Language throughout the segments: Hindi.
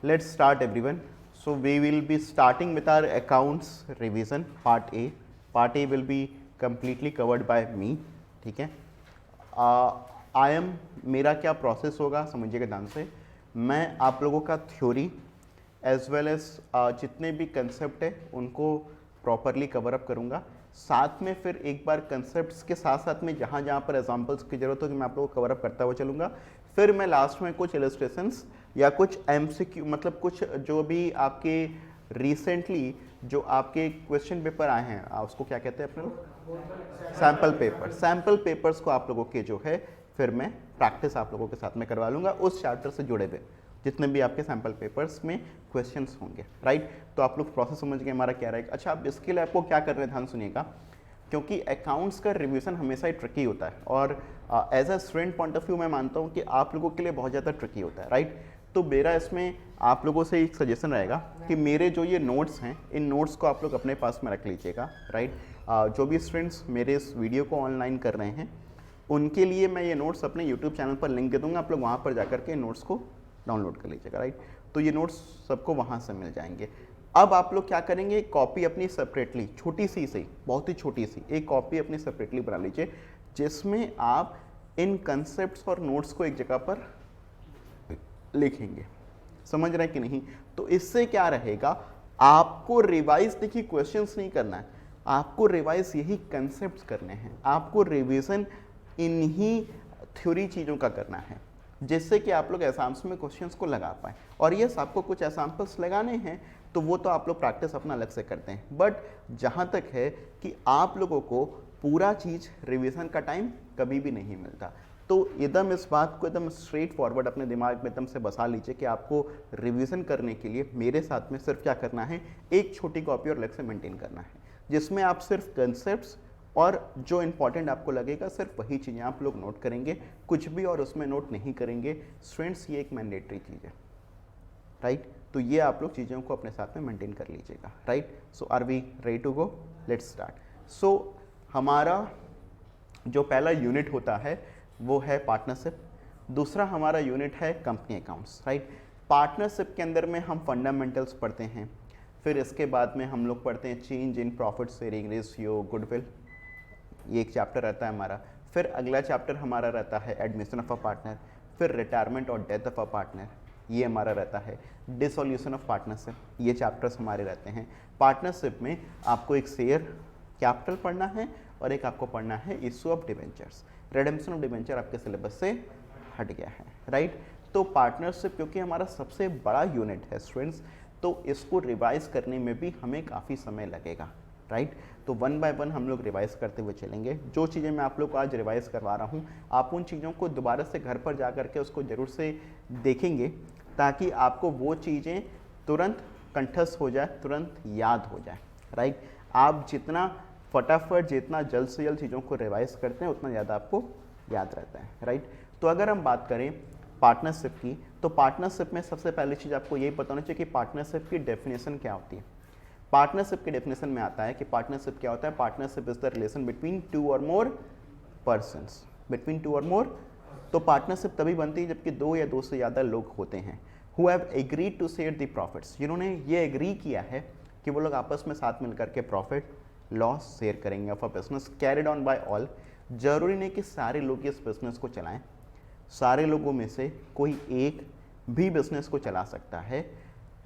Let's start everyone. So we will be starting with our accounts revision part A. Part A will be completely covered by me. ठीक है. I am मेरा क्या प्रोसेस होगा समझिएगा ध्यान से. मैं आप लोगों का थ्योरी एज वेल एज जितने भी कंसेप्ट है उनको प्रॉपरली कवर अप करूँगा. साथ में फिर एक बार कंसेप्ट्स के साथ साथ में जहाँ जहाँ पर एग्जांपल्स की जरूरत होगी मैं आप लोगों को कवर अप करता हुआ चलूँगा. फिर मैं लास्ट में कुछ इलस्ट्रेशंस या कुछ एमसीक्यू मतलब कुछ जो भी आपके रिसेंटली जो आपके क्वेश्चन पेपर आए हैं उसको क्या कहते हैं अपने लोग, सैम्पल पेपर्स को आप लोगों के जो है फिर मैं प्रैक्टिस आप लोगों के साथ में करवा लूँगा उस चैप्टर से जुड़े हुए जितने भी आपके सैम्पल पेपर्स में क्वेश्चंस होंगे. राइट. तो आप लोग प्रोसेस समझ गए हमारा क्या रहेगा. अच्छा, अब इसके लिए आपको क्या करना है ध्यान सुनिएगा, क्योंकि अकाउंट्स का रिवीजन हमेशा ही ट्रिकी होता है और as a student point of view मैं मानता हूँ कि आप लोगों के लिए बहुत ज़्यादा ट्रिकी होता है. राइट. तो मेरा इसमें आप लोगों से एक सजेशन रहेगा कि मेरे जो ये नोट्स हैं इन नोट्स को आप लोग अपने पास में रख लीजिएगा. राइट. जो भी स्टूडेंट्स मेरे इस वीडियो को ऑनलाइन कर रहे हैं उनके लिए मैं ये नोट्स अपने यूट्यूब चैनल पर लिंक दे दूँगा. आप लोग वहाँ पर जाकर के नोट्स को डाउनलोड कर लीजिएगा. राइट. तो ये नोट्स सबको वहाँ से मिल जाएंगे. अब आप लोग क्या करेंगे, कॉपी अपनी सेपरेटली छोटी सी सही बहुत ही छोटी सी एक कॉपी अपनी सेपरेटली बना लीजिए जिसमें आप इन कंसेप्ट्स और नोट्स को एक जगह पर लिखेंगे. समझ रहे हैं कि नहीं. तो इससे क्या रहेगा, आपको रिवाइज देखिए क्वेश्चंस नहीं करना है, आपको रिवाइज यही कंसेप्ट्स करने हैं, आपको रिवीजन इन्हीं थ्योरी चीज़ों का करना है जिससे कि आप लोग एग्जाम्स में क्वेश्चंस को लगा पाएँ. और यस, आपको कुछ एग्जाम्पल्स लगाने हैं तो वो तो आप लोग प्रैक्टिस अपना अलग से करते हैं. बट जहाँ तक है कि आप लोगों को पूरा चीज़ रिवीजन का टाइम कभी भी नहीं मिलता. तो एकदम इस बात को एकदम स्ट्रेट फॉरवर्ड अपने दिमाग में एकदम से बसा लीजिए कि आपको रिवीजन करने के लिए मेरे साथ में सिर्फ क्या करना है, एक छोटी कॉपी और अलग से मेंटेन करना है जिसमें आप सिर्फ कंसेप्ट्स और जो इंपॉर्टेंट आपको लगेगा सिर्फ वही चीज़ें आप लोग नोट करेंगे, कुछ भी और उसमें नोट नहीं करेंगे. स्टूडेंट्स, ये एक मैंडेटरी चीज़ है. राइट. तो ये आप लोग चीज़ों को अपने साथ में मेंटेन कर लीजिएगा. Right. So are we ready to go, let's start. So हमारा जो पहला यूनिट होता है वो है पार्टनरशिप. दूसरा हमारा यूनिट है कंपनी अकाउंट्स. राइट. पार्टनरशिप के अंदर में हम फंडामेंटल्स पढ़ते हैं, फिर इसके बाद में हम लोग पढ़ते हैं change in profit sharing ratio, goodwill, ये एक चैप्टर रहता है हमारा. फिर अगला चैप्टर हमारा रहता है एडमिशन ऑफ अ पार्टनर, फिर रिटायरमेंट और डेथ ऑफ अ पार्टनर, ये हमारा रहता है. डिसोल्यूशन ऑफ पार्टनरशिप, ये चैप्टर्स हमारे रहते हैं. पार्टनरशिप में आपको एक शेयर कैपिटल पढ़ना है और एक आपको पढ़ना है issue of debentures. Redemption of debenture आपके सिलेबस से हट गया है. राइट. तो पार्टनरशिप क्योंकि हमारा सबसे बड़ा यूनिट है स्टूडेंट्स, तो इसको रिवाइज करने में भी हमें काफ़ी समय लगेगा. राइट. तो वन बाय वन हम लोग रिवाइज करते हुए चलेंगे. जो चीज़ें मैं आप लोग को आज रिवाइज करवा रहा हूँ आप उन चीज़ों को दोबारा से घर पर जा करके उसको ज़रूर से देखेंगे ताकि आपको वो चीज़ें तुरंत कंठस्थ हो जाए, तुरंत याद हो जाए. राइट. आप जितना फटाफट जितना जल्द से जल्द चीज़ों को रिवाइज करते हैं उतना ज़्यादा आपको याद रहता है. राइट. तो अगर हम बात करें पार्टनरशिप की तो पार्टनरशिप में सबसे पहली चीज़ आपको यही पता होना चाहिए कि पार्टनरशिप की डेफिनेशन क्या होती है. पार्टनरशिप के डेफिनेशन में आता है कि पार्टनरशिप क्या होता है. Partnership is the relation between two और मोर पर्सन्स, बिटवीन टू और मोर. तो पार्टनरशिप तभी बनती है जबकि दो या दो से ज़्यादा लोग होते हैं who have agreed to share the profits, जिन्होंने ये एग्री किया है कि वो लोग आपस में साथ मिलकर के प्रॉफिट लॉस शेयर करेंगे of a business carried on by all. जरूरी नहीं कि सारे लोग इस बिजनेस को चलाएं, सारे लोगों में से कोई एक भी बिजनेस को चला सकता है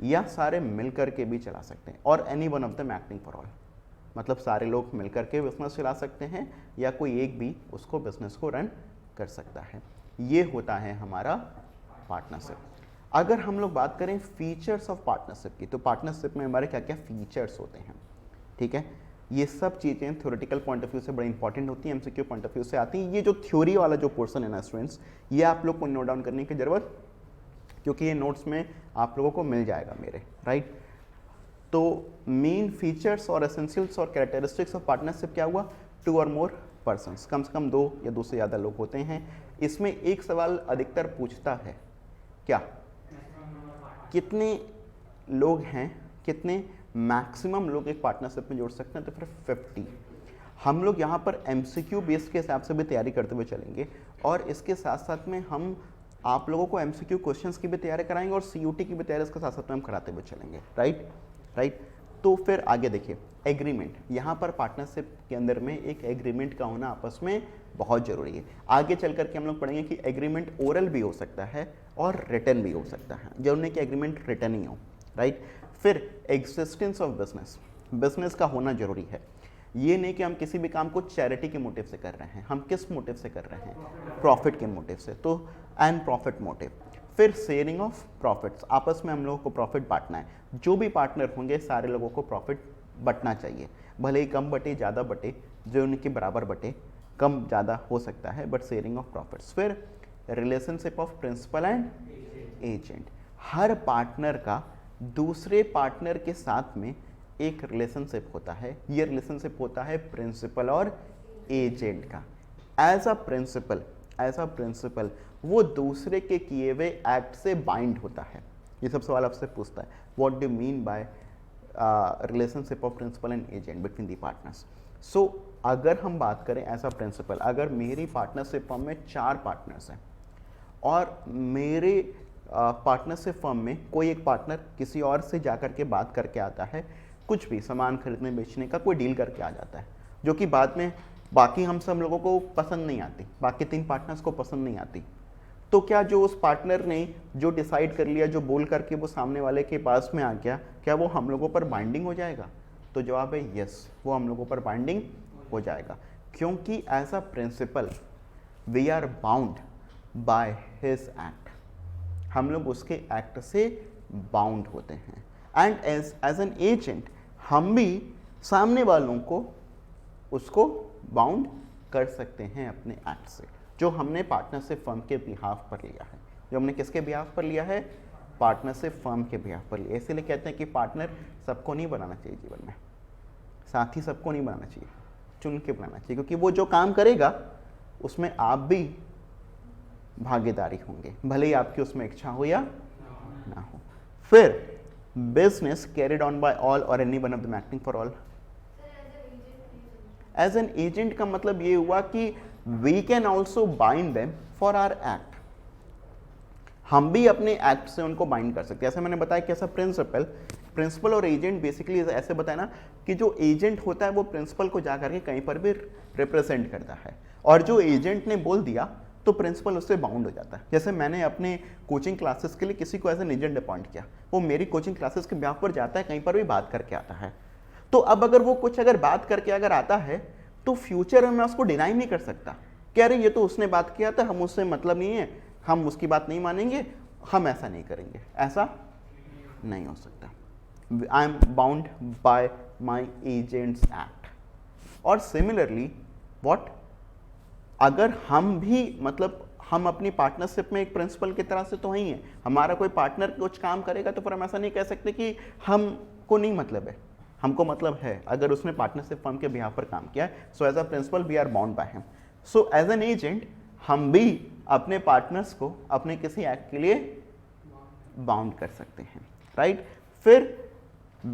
या सारे मिलकर के भी चला सकते हैं. और any one of them acting for all, मतलब सारे लोग मिलकर के बिजनेस चला सकते हैं या कोई एक भी उसको बिजनेस को रन कर सकता है. ये होता है हमारा पार्टनरशिप. अगर हम लोग बात करें फीचर्स ऑफ पार्टनरशिप की तो पार्टनरशिप में हमारे क्या क्या फीचर्स होते हैं. ठीक है. ये सब चीज़ें थ्योरेटिकल पॉइंट ऑफ व्यू से बड़ी इंपॉर्टेंट होती हैं, एमसीक्यू पॉइंट ऑफ व्यू से आती हैं. ये जो थ्योरी वाला जो पोर्शन है ना स्टूडेंट्स, ये आप लोग को नोट डाउन करने की ज़रूरत, क्योंकि ये नोट्स में आप लोगों को मिल जाएगा मेरे. राइट. तो मेन फीचर्स और एसेंशियल्स और कैरेक्टरिस्टिक्स ऑफ पार्टनरशिप क्या हुआ, टू और मोर पर्सन्स, कम से कम दो या दो से ज़्यादा लोग होते हैं. इसमें एक सवाल अधिकतर पूछता है क्या, कितने लोग हैं, कितने मैक्सिमम लोग एक पार्टनरशिप में जोड़ सकते हैं. तो फिर 50. हम लोग यहाँ पर एमसीक्यू बेस के हिसाब से भी तैयारी करते हुए चलेंगे और इसके साथ साथ में हम आप लोगों को एमसीक्यू क्वेश्चंस की भी तैयारी कराएंगे और सीयूटी की भी तैयारी इसके साथ साथ में हम कराते हुए चलेंगे, राइट। तो फिर आगे देखिए, एग्रीमेंट, यहाँ पर पार्टनरशिप के अंदर में एक एग्रीमेंट का होना आपस में बहुत ज़रूरी है। आगे चल करके हम लोग पढ़ेंगे कि एग्रीमेंट ओरल भी हो सकता है और रिटन भी हो सकता है, जरूरी नहीं कि एग्रीमेंट रिटन ही हो, राइट। फिर एग्जिस्टेंस ऑफ बिजनेस, बिजनेस का होना जरूरी है। ये नहीं कि हम किसी भी काम को चैरिटी के मोटिव से कर रहे हैं, हम किस मोटिव से कर रहे हैं, प्रॉफिट के मोटिव से, तो एंड प्रॉफिट मोटिव। फिर शेयरिंग ऑफ प्रॉफिट्स, आपस में हम लोगों को प्रॉफिट बांटना है, जो भी पार्टनर होंगे सारे लोगों को प्रॉफिट बटना चाहिए, भले ही कम बटे ज़्यादा बटे, जो उनके बराबर बटे, कम ज़्यादा हो सकता है, बट शेयरिंग ऑफ प्रॉफिट्स। फिर relationship of principal and agent, हर पार्टनर का दूसरे पार्टनर के साथ में एक रिलेशनशिप होता है, ये रिलेशनशिप होता है प्रिंसिपल और एजेंट का। एज अ प्रिंसिपल वो दूसरे के किए हुए एक्ट से बाइंड होता है। ये सब सवाल आपसे पूछता है, what do mean by relationship of principal and agent between the partners. So अगर हम बात करें एज अ प्रिंसिपल, अगर मेरी पार्टनरशिप फर्म में 4 पार्टनर्स हैं और मेरे पार्टनरशिप फर्म में कोई एक पार्टनर किसी और से जाकर के बात करके आता है, कुछ भी सामान खरीदने बेचने का कोई डील करके आ जाता है, जो कि बाद में बाकी हम सब लोगों को पसंद नहीं आती, बाकी 3 पार्टनर्स को पसंद नहीं आती, तो क्या जो उस पार्टनर ने जो डिसाइड कर लिया, जो बोल करके वो सामने वाले के पास में आ गया, क्या वो हम लोगों पर बाइंडिंग हो जाएगा? तो जवाब है यस, वो हम लोगों पर बाइंडिंग हो जाएगा, क्योंकि as a principal we are bound by his act, हम लोग उसके एक्ट से बाउंड होते हैं। एंड एज एन एजेंट हम भी सामने वालों को उसको बाउंड कर सकते हैं अपने एक्ट से, जो हमने पार्टनरशिप फर्म के बिहाफ पर लिया है, जो हमने किसके बिहाफ पर लिया है, पार्टनरशिप फर्म के बिहाफ पर लिया। इसीलिए कहते हैं कि पार्टनर सबको नहीं बनाना चाहिए जीवन में, साथी सबको नहीं बनाना चाहिए, चुन के बनाना चाहिए, क्योंकि वो जो काम करेगा उसमें आप भी भागीदारी होंगे, भले ही आपकी उसमें इच्छा हो या ना हो। फिर business carried on by all और any one of the acting for all. As an agent का मतलब ये हुआ कि we can also bind them for our act, हम भी अपने एक्ट से उनको बाइंड कर सकते हैं। ऐसे मैंने बताया कि ऐसा प्रिंसिपल और एजेंट बेसिकली ऐसे बताया ना कि जो एजेंट होता है वो प्रिंसिपल को जाकर के कहीं पर भी रिप्रेजेंट करता है, और जो एजेंट ने बोल दिया तो प्रिंसिपल उससे बाउंड हो जाता है। जैसे मैंने अपने कोचिंग क्लासेस के लिए किसी को एज एन एजेंट अपॉइंट किया, वो मेरी कोचिंग क्लासेस के ब्याह पर जाता है, कहीं पर भी बात करके आता है, तो अब अगर वो कुछ अगर बात करके अगर आता है तो फ्यूचर में मैं उसको डिनाई नहीं कर सकता कि अरे ये तो उसने बात किया था, हम उससे मतलब नहीं है, हम उसकी बात नहीं मानेंगे, हम ऐसा नहीं करेंगे, ऐसा नहीं हो सकता। I am bound by my agents act. और सिमिलरली व्हाट, अगर हम भी मतलब हम अपनी पार्टनरशिप में एक प्रिंसिपल की तरह से तो ही हैं, हमारा कोई पार्टनर कुछ काम करेगा तो फिर हम ऐसा नहीं कह सकते कि हमको नहीं मतलब है, हमको मतलब है, अगर उसने पार्टनरशिप फर्म के बिहाफ पर काम किया है। So as a principal we are bound by him. So as an agent हम भी अपने पार्टनर्स को अपने किसी एक्ट के लिए बाउंड कर सकते हैं, राइट। फिर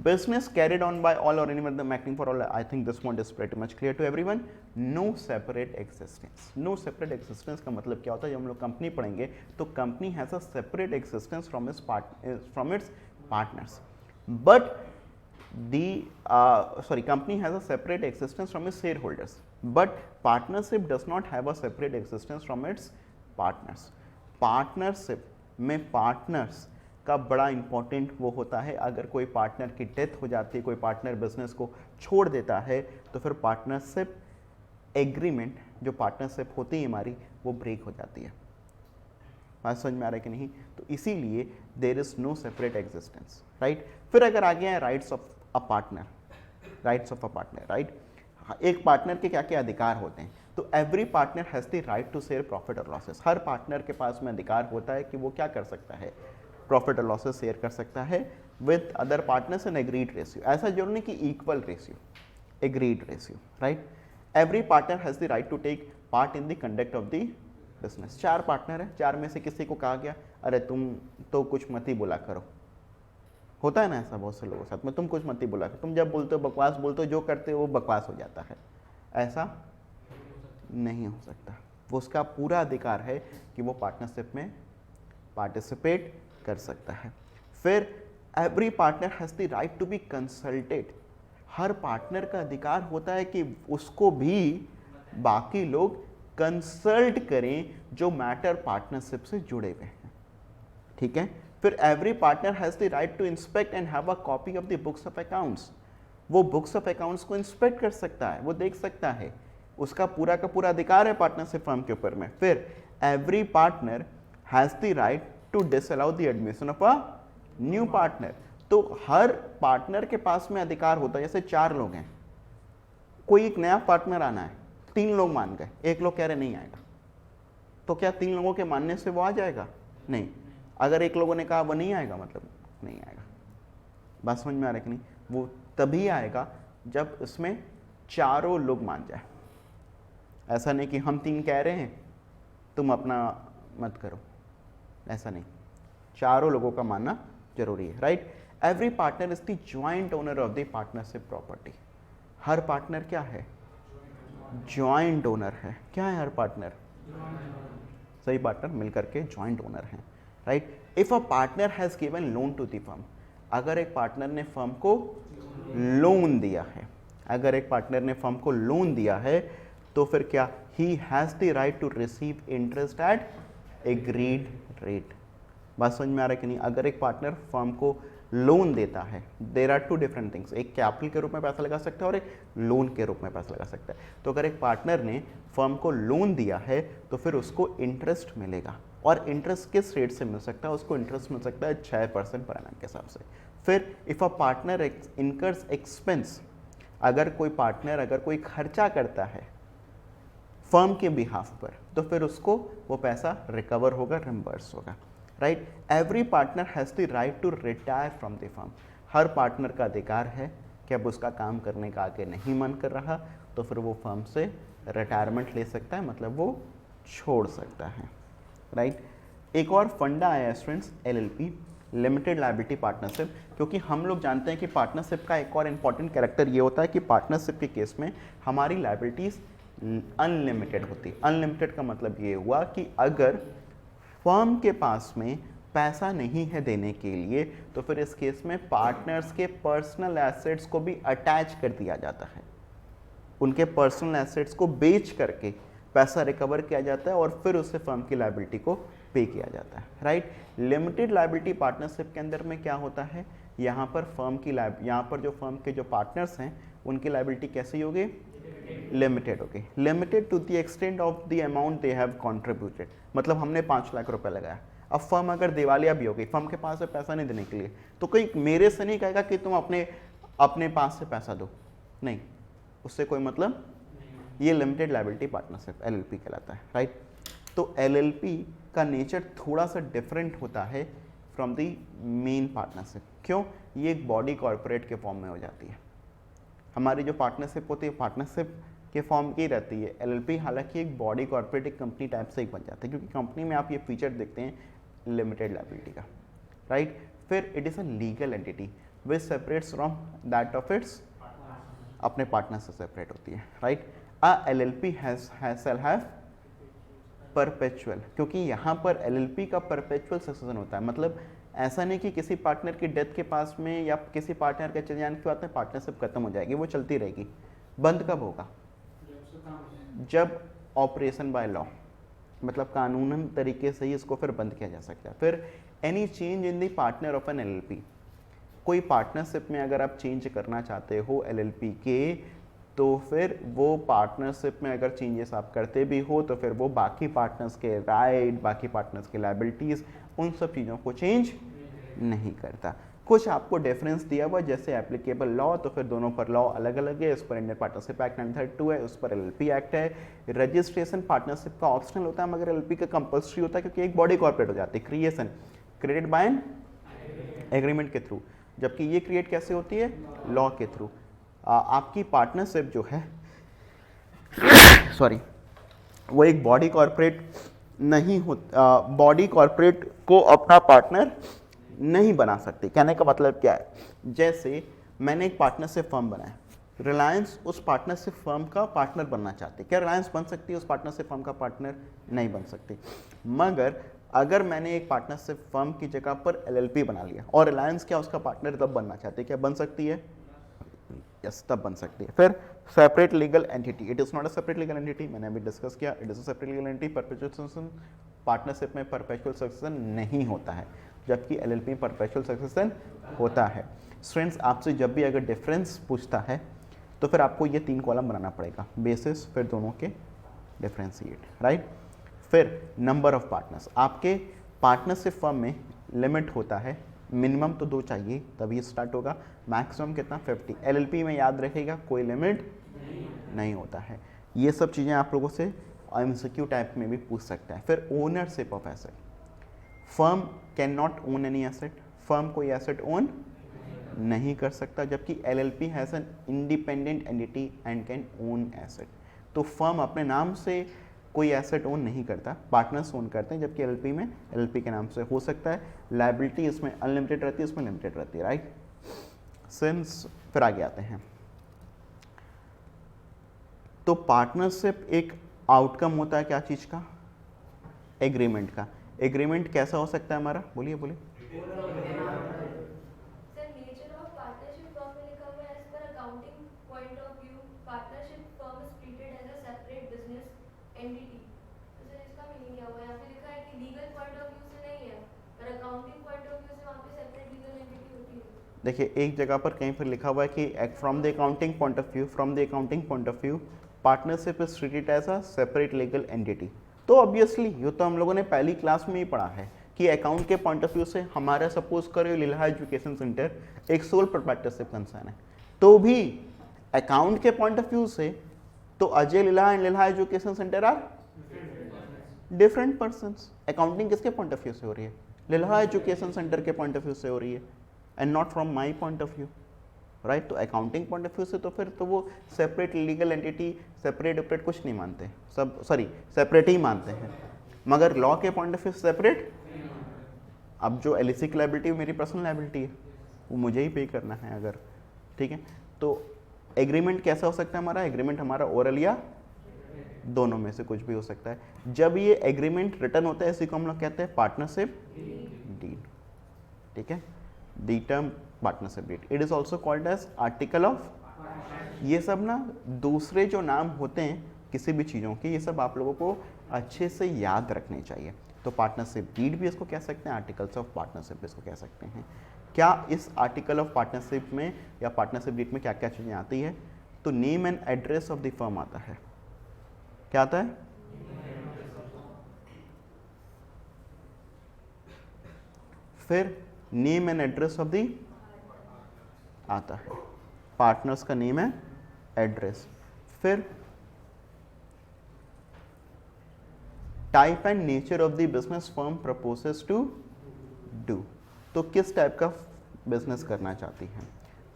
business carried on by all or anyone the acting for all, I think this one is pretty much clear to everyone. No separate existence, no separate existence का मतलब क्या होता है? जब हम लोग कंपनी पढ़ेंगे तो company has a separate existence from its partners, but company has a separate existence from its shareholders, but partnership does not have a separate existence from its partners. Partnership में पार्टनर्स का बड़ा इंपॉर्टेंट वो होता है, अगर कोई पार्टनर की डेथ हो जाती है, कोई पार्टनर बिजनेस को छोड़ देता है, तो फिर पार्टनरशिप एग्रीमेंट जो पार्टनरशिप होती है हमारी, वो ब्रेक हो जाती है। बात समझ में आ रहा है कि नहीं? तो इसीलिए there is no separate existence, right. फिर अगर आ गया है rights of a partner, right. एक पार्टनर के क्या क्या अधिकार होते हैं? तो every partner has the right to share profit और लॉसेस। हर पार्टनर के पास में अधिकार होता है कि वो क्या कर सकता है, प्रॉफिट और लॉसेस शेयर कर सकता है with other partners in agreed ratio. ऐसा जरूर नहीं कि equal ratio, agreed ratio, right. Every partner has the right to take part in the conduct of the business. 4 partner है, 4 में से किसी को कहा गया अरे तुम तो कुछ मत ही बोला करो, होता है ना ऐसा बहुत से लोगों के साथ में, तुम कुछ मत ही बोला करो, तुम जब बोलते हो बकवास बोलते हो, जो करते हो वो बकवास हो जाता है, ऐसा नहीं हो सकता। वो उसका पूरा अधिकार है कि वो पार्टनरशिप में पार्टिसिपेट कर सकता है। फिर every partner has the right to be consulted, हर पार्टनर का अधिकार होता है कि उसको भी बाकी लोग कंसल्ट करें जो मैटर पार्टनरशिप से जुड़े हुए हैं, ठीक है। फिर every partner has the right to inspect and have a copy of the books of accounts, वो बुक्स ऑफ अकाउंट्स को इंस्पेक्ट कर सकता है, वो देख सकता है, उसका पूरा का पूरा अधिकार है पार्टनरशिप फर्म के ऊपर में। फिर every partner has the right to disallow the admission of a new partner, तो हर पार्टनर के पास में अधिकार होता है। जैसे 4 लोग हैं, कोई एक नया पार्टनर आना है, 3 लोग मान गए, एक लोग कह रहे नहीं आएगा, तो क्या 3 लोगों के मानने से वो आ जाएगा? नहीं। अगर एक लोगों ने कहा वो नहीं आएगा, मतलब नहीं आएगा। बात समझ में आ रहा है कि नहीं? वो तभी आएगा जब इसमें चारों लोग मान जाए। ऐसा नहीं कि हम 3 कह रहे हैं तुम अपना मत करो, ऐसा नहीं, चारों लोगों का मानना जरूरी है, right. Every partner is the joint owner of the partnership property, her partner क्या है? ज्वाइंट ओनर है। क्या है हर पार्टनर? सही पार्टनर मिलकर के ज्वाइंट ओनर हैं, right. If a partner has given loan to the firm, अगर एक पार्टनर ने फर्म को लोन दिया है, अगर एक पार्टनर ने फर्म को लोन दिया है तो फिर क्या? He has the right to receive interest at agreed rate. बात समझ में आ रहा है कि नहीं? अगर एक पार्टनर फर्म को लोन देता है, देयर आर 2 डिफरेंट थिंग्स, एक कैपिटल के रूप में पैसा लगा सकता है और एक लोन के रूप में पैसा लगा सकता है। तो अगर एक पार्टनर ने फर्म को लोन दिया है तो फिर उसको इंटरेस्ट मिलेगा, और इंटरेस्ट किस रेट से मिल सकता है? उसको इंटरेस्ट मिल सकता है 6% पर एनम के हिसाब से। फिर if a partner incurs expense, अगर कोई पार्टनर अगर कोई खर्चा करता है फर्म के बिहाफ पर, तो फिर उसको वो पैसा रिकवर होगा, रिम्बर्स होगा, right. Every partner has the right to retire from the firm, हर पार्टनर का अधिकार है कि अब उसका काम करने का आगे नहीं मन कर रहा तो फिर वो फर्म से रिटायरमेंट ले सकता है, मतलब वो छोड़ सकता है, राइट। एक और फंडा आया है students, LLP, limited liability partnership, क्योंकि हम लोग जानते हैं कि पार्टनरशिप का एक और इम्पॉर्टेंट कैरेक्टर ये होता है कि पार्टनरशिप के केस में हमारी लायबिलिटीज़ अनलिमिटेड होती है। अनलिमिटेड का मतलब ये हुआ कि अगर फर्म के पास में पैसा नहीं है देने के लिए तो फिर इस केस में पार्टनर्स के पर्सनल एसेट्स को भी अटैच कर दिया जाता है, उनके पर्सनल एसेट्स को बेच करके पैसा रिकवर किया जाता है और फिर उससे फर्म की लायबिलिटी को पे किया जाता है, राइट। लिमिटेड लायबिलिटी पार्टनरशिप के अंदर में क्या होता है? यहाँ पर फर्म की यहाँ पर जो फर्म के जो पार्टनर्स हैं उनकी लायबिलिटी कैसी होगी? लिमिटेड होगी। Limited to the extent of the amount they have contributed, मतलब हमने 5 लाख रुपए लगाया, अब फर्म अगर दिवालिया भी हो गई, फर्म के पास से पैसा नहीं देने के लिए, तो कोई मेरे से नहीं कहेगा कि तुम अपने पास से पैसा दो, नहीं, उससे कोई मतलब। ये लिमिटेड लायबिलिटी पार्टनरशिप LLP कहलाता है, राइट। तो LLP का नेचर थोड़ा सा डिफरेंट होता है फ्रॉम द मेन पार्टनरशिप। क्यों? ये एक बॉडी कॉर्पोरेट के फॉर्म में हो जाती है। हमारी जो पार्टनरशिप होती है पार्टनरशिप के फॉर्म की रहती है। LLP हालांकि एक बॉडी कॉर्पोरेट एक कंपनी टाइप से ही बन जाता है, क्योंकि कंपनी में आप ये फीचर देखते हैं लिमिटेड लायबिलिटी का, राइट। फिर it is a legal entity which separates from that of its, अपने पार्टनर से सेपरेट होती है, right. A LLP shall have perpetual, क्योंकि यहाँ पर LLP का परपेचुअल सक्सेशन होता है, मतलब ऐसा नहीं कि किसी पार्टनर की डेथ के पास में या किसी पार्टनर के चले जाने के बाद में पार्टनरशिप खत्म हो जाएगी, वो चलती रहेगी। बंद कब होगा? जब ऑपरेशन बाय लॉ, मतलब कानूनन तरीके से ही इसको फिर बंद किया जा सकता है। फिर any change in the partner of an LLP, कोई पार्टनरशिप में अगर आप चेंज करना चाहते हो LLP के, तो फिर वो पार्टनरशिप में अगर चेंजेस आप करते भी हो तो फिर वो बाकी पार्टनर्स के राइट, बाकी पार्टनर्स के लायबिलिटीज़, उन सब चीज़ों को चेंज नहीं करता। कुछ आपको डिफरेंस दिया हुआ, जैसे एप्लीकेबल लॉ, तो फिर दोनों पर लॉ अलग अलग है। इस पर इंडियन पार्टनरशिप एक्ट 1932 है, उस पर LLP एक्ट है। रजिस्ट्रेशन पार्टनरशिप का ऑप्शनल होता है मगर LLP का कंपल्सरी होता है, क्योंकि एक बॉडी कॉर्पोरेट हो जाती है। Creation created by an agreement के थ्रू, जबकि ये क्रिएट कैसे होती है? लॉ के थ्रू। आपकी पार्टनरशिप जो है सॉरी, वो एक बॉडी कॉर्पोरेट नहीं हो, बॉडी कॉर्पोरेट को अपना पार्टनर नहीं बना सकती। कहने का मतलब क्या है? जैसे मैंने एक पार्टनरशिप फर्म बनाया, रिलायंस उस पार्टनरशिप फर्म का पार्टनर बनना चाहती है, क्या रिलायंस बन सकती है उस पार्टनरशिप फर्म का पार्टनर? नहीं बन सकती। मगर अगर मैंने एक पार्टनरशिप फर्म की जगह पर एलएलपी बना लिया और रिलायंस क्या उसका पार्टनर तब बनना चाहती है, क्या बन सकती है? यस, तब बन सकती है। फिर separate legal entity, it is not a separate legal entity, मैंने अभी डिस्कस किया, it is a separate legal entity. Perpetual succession, partnership में परपेचुअल सक्सेशन नहीं होता है, जबकि एलएलपी में परपेचुअल सक्सेशन होता है। स्टूडेंट्स, आपसे जब भी अगर डिफरेंस पूछता है तो फिर आपको ये 3 कॉलम बनाना पड़ेगा, बेसिस, फिर दोनों के डिफरेंशिएट, राइट। फिर नंबर ऑफ पार्टनर्स, आपके पार्टनरशिप फर्म में लिमिट होता है, मिनिमम तो 2 चाहिए तभी स्टार्ट होगा, मैक्सिमम कितना? 50। एलएलपी में याद रखेगा कोई लिमिट नहीं होता है। ये सब चीज़ें आप लोगों से एमसीक्यू टाइप में भी पूछ सकता है। फिर ownership of asset, firm can not own any asset, firm कोई एसेट ओन नहीं कर सकता, जबकि LLP has an independent entity and can own asset. तो फर्म अपने नाम से कोई एसेट ओन नहीं करता, पार्टनर्स ओन करते हैं, जबकि एलएलपी में एलएलपी के नाम से हो सकता है। लायबिलिटी इसमें अनलिमिटेड रहती है, इसमें लिमिटेड रहती है, राइट। सिंस फिर आगे आते हैं, तो पार्टनरशिप एक आउटकम होता है क्या चीज़ का? एग्रीमेंट का। एग्रीमेंट कैसा हो सकता है हमारा? बोलिए बोलिए। देखिए, एक जगह पर कहीं पर लिखा हुआ है कि from the accounting point of view, from the accounting point of view partnership is treated as a separate legal entity. तो ऑब्वियसली ये तो हम लोगों ने पहली क्लास में ही पढ़ा है कि अकाउंट के पॉइंट ऑफ व्यू से हमारा सपोज करो लिल्हा एजुकेशन सेंटर एक सोल प्रोप्राइटरशिप कंसर्न है, तो भी अकाउंट के पॉइंट ऑफ व्यू से तो Ajay Lilha and Lilha education centre are different persons. Accounting किसके पॉइंट ऑफ व्यू से हो रही है? लिल्हा एजुकेशन सेंटर के पॉइंट ऑफ व्यू से हो रही है, and not from my point of view, right. तो अकाउंटिंग पॉइंट ऑफ व्यू से तो फिर तो वो सेपरेट लीगल एंटिटी, सेपरेट कुछ नहीं मानते, सब सॉरी सेपरेट ही मानते हैं, मगर लॉ के पॉइंट ऑफ व्यू सेपरेट। अब जो एलआईसी की लायबिलिटी मेरी पर्सनल लायबिलिटी है, वो मुझे ही पे करना है अगर, ठीक है। तो एग्रीमेंट कैसा हो सकता है हमारा? एग्रीमेंट हमारा ओरल या दोनों में से कुछ भी हो सकता है। जब ये एग्रीमेंट रिटर्न होता है इसी को हम लोग कहते हैं पार्टनरशिप डीड, ठीक है। The term partnership deed, it is also called as article of. ये सब ना दूसरे जो नाम होते हैं किसी भी चीज़ों के, ये सब आप लोगों को अच्छे से याद रखने चाहिए। तो पार्टनरशिप डीड भी इसको कह सकते हैं, आर्टिकल्स ऑफ पार्टनरशिप भी इसको कह सकते हैं। क्या इस आर्टिकल ऑफ पार्टनरशिप में या पार्टनरशिप डीड में क्या क्या चीज़ें आती है? तो name and address of the firm आता है। क्या आता है? फिर name and address of the आता है, पार्टनर्स का नेम है एड्रेस। फिर type and nature of the business firm proposes to do, तो किस टाइप का बिजनेस करना चाहती है।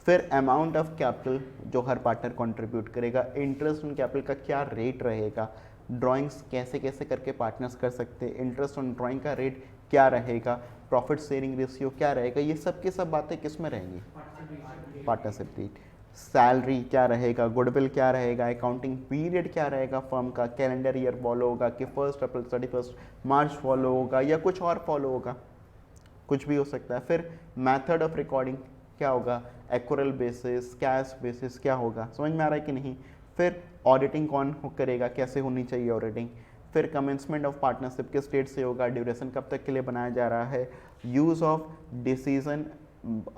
फिर अमाउंट ऑफ कैपिटल जो हर पार्टनर कंट्रीब्यूट करेगा, इंटरेस्ट ऑन कैपिटल का क्या रेट रहेगा, ड्राइंग्स कैसे कैसे करके पार्टनर्स कर सकते हैं, इंटरेस्ट ऑन ड्राइंग का रेट क्या रहेगा, प्रॉफिट शेयरिंग रेशियो क्या रहेगा, ये सब की सब बातें किस में रहेंगी? Partnership deed. सैलरी क्या रहेगा, गुडविल क्या रहेगा, अकाउंटिंग पीरियड क्या रहेगा फर्म का, कैलेंडर ईयर फॉलो होगा कि 1 अप्रैल 31 मार्च फॉलो होगा या कुछ और फॉलो होगा, कुछ भी हो सकता है। फिर मेथड ऑफ रिकॉर्डिंग क्या होगा, एक्यूरल बेसिस, कैश बेसिस क्या होगा, समझ में आ रहा है कि नहीं। फिर ऑडिटिंग कौन करेगा, कैसे होनी चाहिए ऑडिटिंग। फिर कमेंसमेंट ऑफ पार्टनरशिप किस डेट से होगा, ड्यूरेशन कब तक के लिए बनाया जा रहा है, use of decision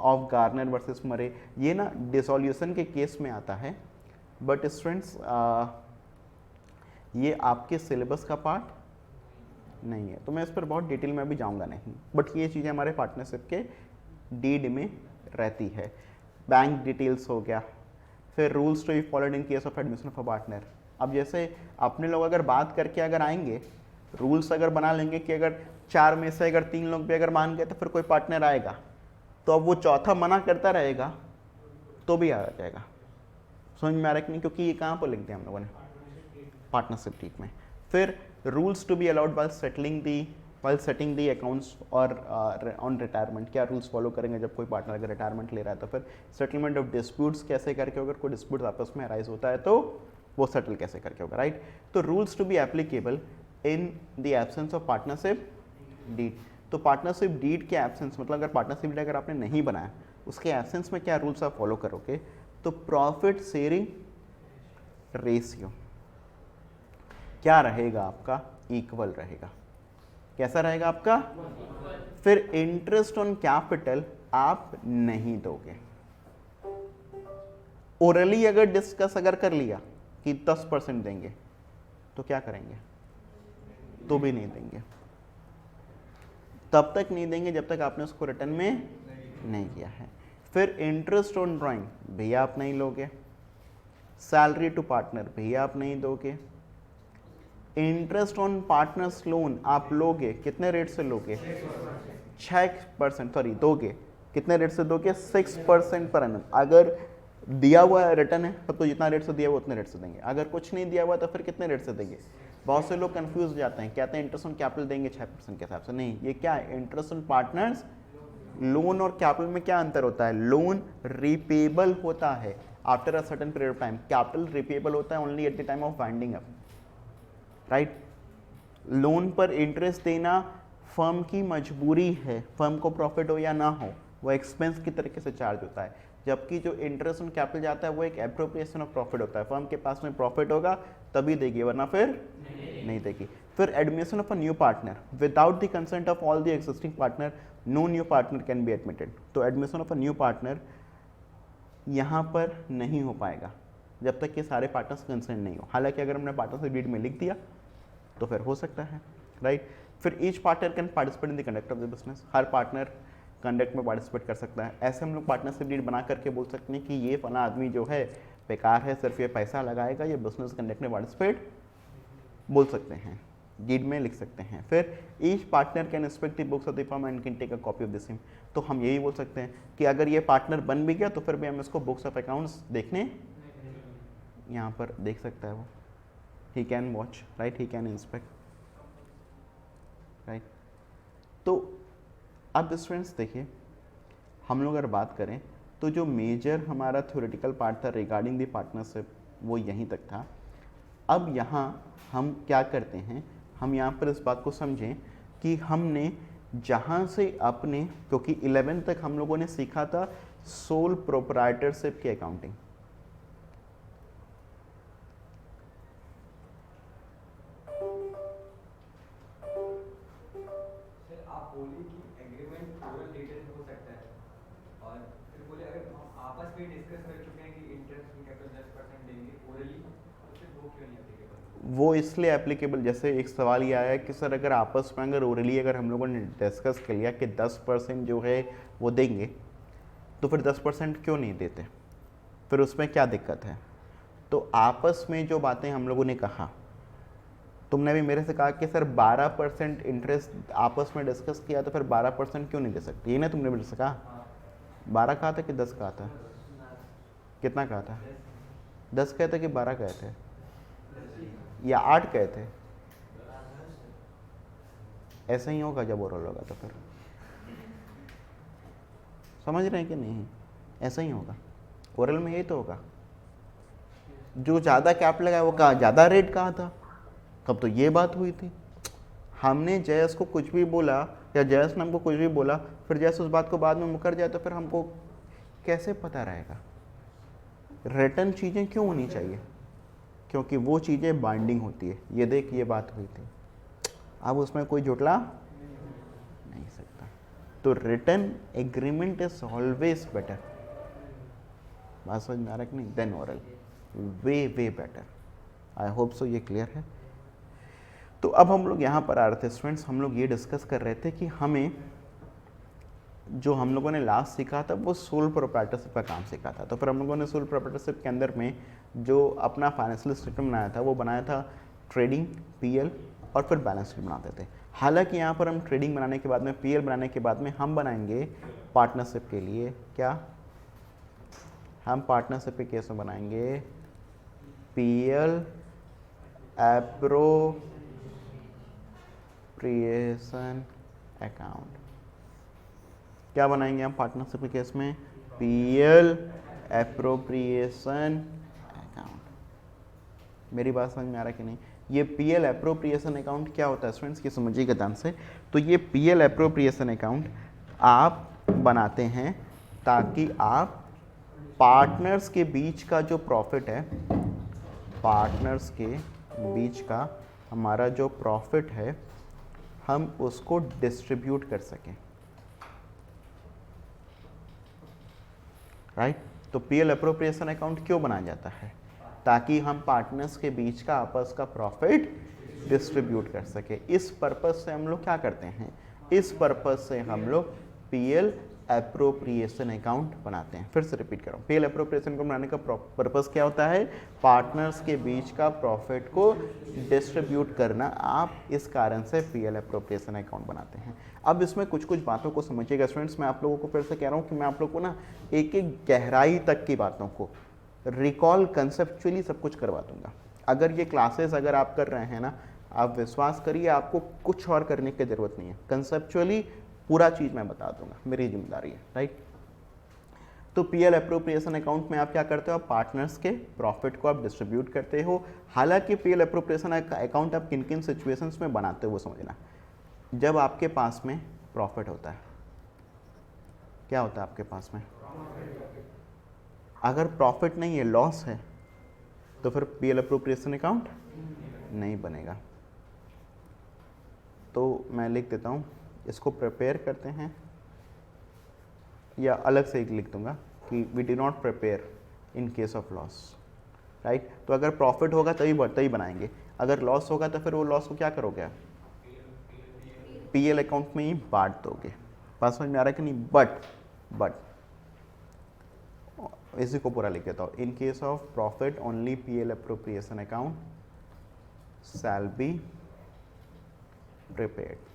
of Garner versus Murray, ये ना डिसोल्यूशन के केस में आता है, बट स्टूडेंट्स ये आपके सिलेबस का पार्ट नहीं है, तो मैं इस पर बहुत डिटेल में भी जाऊंगा नहीं, बट ये चीज़ें हमारे पार्टनरशिप के डीड में रहती है। बैंक डिटेल्स हो गया, फिर rules to be followed in case of admission of a partner. अब जैसे अपने लोग अगर बात करके अगर आएंगे, रूल्स अगर बना लेंगे कि अगर 4 में से अगर 3 लोग भी अगर मान गए तो फिर कोई पार्टनर आएगा, तो अब वो चौथा मना करता रहेगा तो भी आ जाएगा, समझ में आ रहा है कि नहीं, क्योंकि ये कहाँ पर लिख दिया हम लोगों ने? पार्टनरशिप डीड में। फिर rules to be allowed while setting the accounts और ऑन रिटायरमेंट, क्या रूल्स फॉलो करेंगे जब कोई पार्टनर अगर रिटायरमेंट ले रहा है तो। फिर सेटलमेंट ऑफ डिस्प्यूट्स कैसे करके, अगर कोई डिस्प्यूट आपस में अराइज होता है तो वो सेटल कैसे करके होगा, राइट। तो rules to be applicable in the absence of partnership deed. तो पार्टनरशिप डीड के एब्सेंस, मतलब अगर पार्टनरशिप डीड अगर आपने नहीं बनाया, उसके एब्सेंस में क्या रूल्स आप फॉलो करोगे? तो प्रॉफिट शेयरिंग रेशियो क्या रहेगा आपका? इक्वल रहेगा। कैसा रहेगा आपका? फिर इंटरेस्ट ऑन कैपिटल आप नहीं दोगे। ओरली अगर डिस्कस अगर कर लिया कि 10% देंगे, तो क्या करेंगे? तो भी नहीं देंगे। तब तक नहीं देंगे जब तक आपने उसको रिटर्न में नहीं किया है। फिर इंटरेस्ट ऑन ड्राइंग भैया आप नहीं लोगे। सैलरी टू पार्टनर भैया आप नहीं दोगे। इंटरेस्ट ऑन पार्टनर्स लोन आप लोगे, कितने रेट से लोगे? 6%, सॉरी दोगे, कितने रेट से दोगे? 6% पर एनम। अगर दिया हुआ रिटर्न है तब तो जितना रेट से दिया हुआ उतने रेट से देंगे, अगर कुछ नहीं दिया हुआ तो फिर कितने रेट से देंगे? बहुत से लोग कंफ्यूज हो जाते हैं, कहते हैं इंटरेस्ट ऑन कैपिटल देंगे 6% के हिसाब से। नहीं, ये क्या है? इंटरेस्ट ऑन पार्टनर्स लोन और कैपिटल में क्या अंतर होता है? लोन रिपेबल होता है after a certain period of time, capital repayable होता है only at the time of winding up, right. Loan पर इंटरेस्ट देना फर्म की मजबूरी है, फर्म को प्रॉफिट हो या ना हो, वो एक्सपेंस की तरीके से चार्ज होता है। जबकि जो इंटरेस्ट ऑन कैपिटल जाता है वो एक एप्रोप्रिएशन ऑफ प्रॉफिट होता है, फर्म के पास में प्रॉफिट होगा तभी देगी, वरना फिर नहीं देगी। फिर admission of a new partner without the consent of all the existing partner, no new partner can be admitted. तो admission of a new partner यहाँ पर नहीं हो पाएगा जब तक कि सारे पार्टनर्स कंसेंट नहीं हो। हालांकि अगर हमने पार्टनरशिप डीड में लिख दिया तो फिर हो सकता है, राइट। फिर each partner can participate in the conduct of the business, her partner conduct में पार्टिसिपेट कर सकता है। ऐसे हम लोग पार्टनरशिप डीड बना करके बोल सकते हैं कि ये फला आदमी जो है बेकार है, सिर्फ ये पैसा लगाएगा, ये बिजनेस कंडक्ट में पार्टिसिपेट बोल सकते हैं, डीड में लिख सकते हैं। फिर each partner can inspect the books of the firm and can take a copy of the same. तो हम यही बोल सकते हैं कि अगर ये पार्टनर बन भी गया तो फिर भी हम इसको बुक्स ऑफ अकाउंट्स देखने यहाँ पर देख सकता है वो, he can watch, right, he can inspect, right. तो अब स्टूडेंट्स देखिए, हम लोग अगर बात करें तो जो मेजर हमारा थ्योरेटिकल पार्ट था रिगार्डिंग द पार्टनरशिप वो यहीं तक था। अब यहाँ हम क्या करते हैं, हम यहाँ पर इस बात को समझें कि हमने जहाँ से अपने, क्योंकि 11 तक हम लोगों ने सीखा था सोल प्रोप्राइटरशिप की अकाउंटिंग, वो इसलिए एप्लीकेबल, जैसे एक सवाल ये आया कि सर अगर आपस में अगर ओरली अगर हम लोगों ने डिस्कस कर लिया कि 10% जो है वो देंगे तो फिर 10% क्यों नहीं देते, फिर उसमें क्या दिक्कत है? तो आपस में जो बातें हम लोगों ने कहा, तुमने भी मेरे से कहा कि सर 12% इंटरेस्ट आपस में डिस्कस किया तो फिर 12% क्यों नहीं दे सकते, ये ना तुमने मेरे से कहा? 12 कहा था कि 10 कहा था? कितना कहा था? 10 कहे थे कि 12 कहे थे या 8 कहे थे? ऐसा ही होगा जब ओरल होगा तो फिर समझ रहे हैं कि नहीं? ऐसा ही होगा, ओरल में यही तो होगा। जो ज़्यादा कैप लगाया वो कहा ज़्यादा रेट कहा था, कब तो ये बात हुई थी। हमने जयस को कुछ भी बोला या जयस ने हमको कुछ भी बोला, फिर जयस उस बात को बाद में मुकर जाए तो फिर हमको कैसे पता रहेगा? रिटर्न चीज़ें क्यों होनी चाहिए? क्योंकि वो चीज़ें बाइंडिंग होती है। ये देख ये बात हुई थी, अब उसमें कोई जुटला नहीं सकता। तो written agreement is always better, बात समझ में आ रहा है कि नहीं? Then oral, way better. I hope so ये क्लियर है। तो अब हम लोग यहाँ पर आ रहे थे स्टूडेंट्स, हम लोग ये डिस्कस कर रहे थे कि हमें जो हम लोगों ने लास्ट सीखा था वो सोल प्रोप्राइटरशिप का काम सीखा था। तो फिर हम लोगों ने सोल प्रोप्राइटरशिप के अंदर में जो अपना फाइनेंशियल स्टेटमेंट बनाया था वो बनाया था ट्रेडिंग, पीएल और फिर बैलेंस शीट बनाते थे। हालांकि यहाँ पर हम ट्रेडिंग बनाने के बाद में, पीएल बनाने के बाद में हम बनाएंगे पार्टनरशिप के लिए क्या, हम पार्टनरशिप के केस में बनाएंगे पीएल एप्रोप्रिएशन अकाउंट। क्या बनाएंगे हम पार्टनरशिप के केस में? PL appropriation account. मेरी बात समझ में आ रहा है कि नहीं? ये पीएल एप्रोप्रिएशन अकाउंट क्या होता है स्टूडेंट्स की समझिएगा ध्यान से। तो ये पीएल एप्रोप्रिएशन अकाउंट आप बनाते हैं ताकि आप पार्टनर्स के बीच का जो प्रॉफिट है, पार्टनर्स के बीच का हमारा जो प्रॉफिट है, हम उसको डिस्ट्रीब्यूट कर सकें, राइट। तो पीएल एप्रोप्रिएशन अकाउंट क्यों बनाया जाता है? ताकि हम पार्टनर्स के बीच का आपस का प्रॉफिट डिस्ट्रीब्यूट कर सके। इस पर्पज से हम लोग क्या करते हैं, इस पर्पज से हम लोग पीएल एप्रोप्रिएशन अकाउंट बनाते हैं। फिर से रिपीट कर रहा हूँ, पीएल एप्रोप्रिएशन अकाउंट बनाने का पर्पज क्या होता है? पार्टनर्स के बीच का प्रॉफिट को डिस्ट्रीब्यूट करना। आप इस कारण से पीएल एप्रोप्रिएशन अकाउंट बनाते हैं। अब इसमें कुछ कुछ बातों को समझिएगा स्टूडेंट्स। मैं आप लोगों को फिर से कह रहा हूँ कि मैं आप लोगों को ना एक एक गहराई तक की बातों को रिकॉल कंसेप्चुअली सब कुछ करवा दूंगा। अगर ये क्लासेस अगर आप कर रहे हैं ना, आप विश्वास करिए आपको कुछ और करने की ज़रूरत नहीं है, कंसेप्चुअली पूरा चीज़ मैं बता दूंगा, मेरी जिम्मेदारी है, राइट। तो पीएल एप्रोप्रिएशन अकाउंट में आप क्या करते हो? आप पार्टनर्स के प्रॉफिट को आप डिस्ट्रीब्यूट करते हो। हालांकि पीएल एप्रोप्रिएशन अकाउंट आप किन किन सिचुएशंस में बनाते हो वो समझना। जब आपके पास में प्रॉफिट होता है, क्या होता है आपके पास में? अगर प्रॉफिट नहीं है, लॉस है, तो फिर पीएल एप्रोप्रिएशन अकाउंट नहीं बनेगा। तो मैं लिख देता हूँ, इसको प्रिपेयर करते हैं, या अलग से एक लिख दूंगा कि we do not prepare in case of loss, right. तो अगर प्रॉफिट होगा तभी बनाएंगे, अगर लॉस होगा तो फिर वो लॉस को क्या करोगे? पीएल अकाउंट में ही बांट दोगे। बात समझ में आ रहा है कि नहीं? बट इसी को पूरा लिख देता हूँ, इन case of profit only PL appropriation account shall be prepared.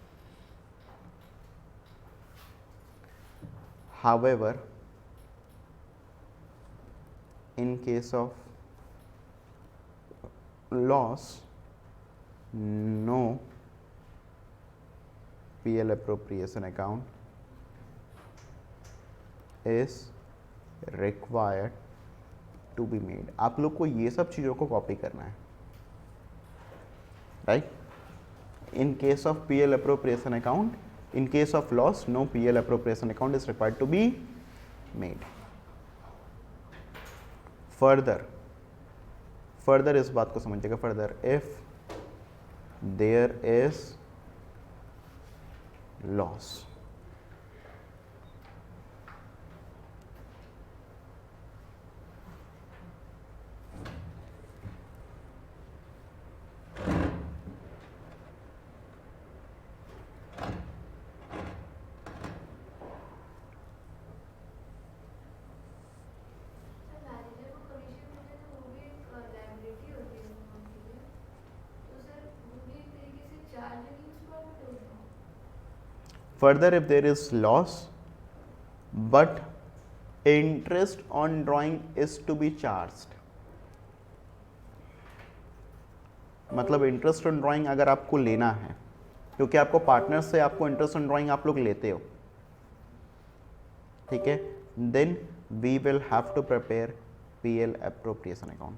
However, in case of loss, no PL appropriation account is required to be made. आप लोग को ये सब चीज़ों को कॉपी करना है, right. In case of PL appropriation account, in case of loss, no PL appropriation account is required to be made. Further इस बात को समझिएगा, further if there is loss, further if there is loss but interest on drawing is to be charged, मतलब इंटरेस्ट ऑन ड्राइंग अगर आपको लेना है, क्योंकि आपको पार्टनर से आपको इंटरेस्ट ऑन ड्राइंग आप लोग लेते हो, ठीक है, then we will have to prepare PL appropriation account.